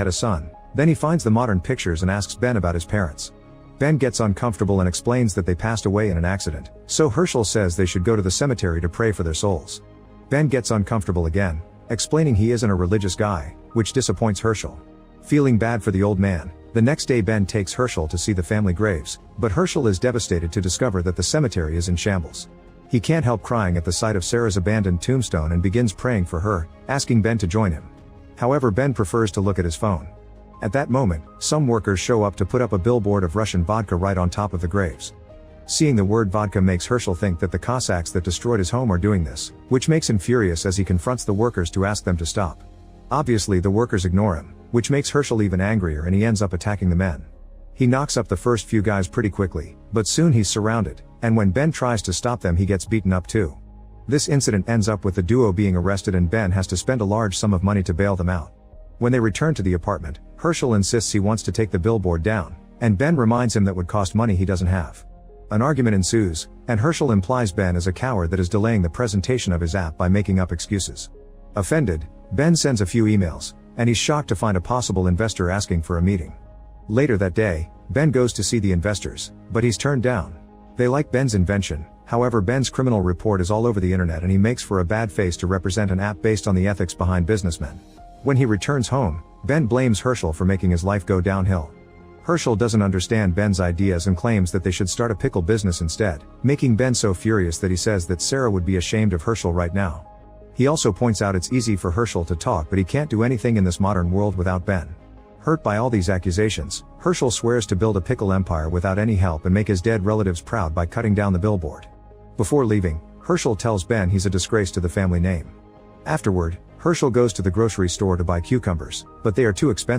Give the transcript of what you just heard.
had a son. Then he finds the modern pictures and asks Ben about his parents. Ben gets uncomfortable and explains that they passed away in an accident, so Herschel says they should go to the cemetery to pray for their souls. Ben gets uncomfortable again, explaining he isn't a religious guy, which disappoints Herschel. Feeling bad for the old man, the next day Ben takes Herschel to see the family graves, but Herschel is devastated to discover that the cemetery is in shambles. He can't help crying at the sight of Sarah's abandoned tombstone and begins praying for her, asking Ben to join him. However, Ben prefers to look at his phone. At that moment, some workers show up to put up a billboard of Russian vodka right on top of the graves. Seeing the word vodka makes Herschel think that the Cossacks that destroyed his home are doing this, which makes him furious as he confronts the workers to ask them to stop. Obviously the workers ignore him, which makes Herschel even angrier and he ends up attacking the men. He knocks up the first few guys pretty quickly, but soon he's surrounded, and when Ben tries to stop them he gets beaten up too. This incident ends up with the duo being arrested and Ben has to spend a large sum of money to bail them out. When they return to the apartment, Herschel insists he wants to take the billboard down, and Ben reminds him that would cost money he doesn't have. An argument ensues, and Herschel implies Ben is a coward that is delaying the presentation of his app by making up excuses. Offended, Ben sends a few emails, and he's shocked to find a possible investor asking for a meeting. Later that day, Ben goes to see the investors, but he's turned down. They like Ben's invention, however Ben's criminal report is all over the internet and he makes for a bad face to represent an app based on the ethics behind businessmen. When he returns home, Ben blames Herschel for making his life go downhill. Herschel doesn't understand Ben's ideas and claims that they should start a pickle business instead, making Ben so furious that he says that Sarah would be ashamed of Herschel right now. He also points out it's easy for Herschel to talk but he can't do anything in this modern world without Ben. Hurt by all these accusations, Herschel swears to build a pickle empire without any help and make his dead relatives proud by cutting down the billboard. Before leaving, Herschel tells Ben he's a disgrace to the family name. Afterward, Herschel goes to the grocery store to buy cucumbers, but they are too expensive.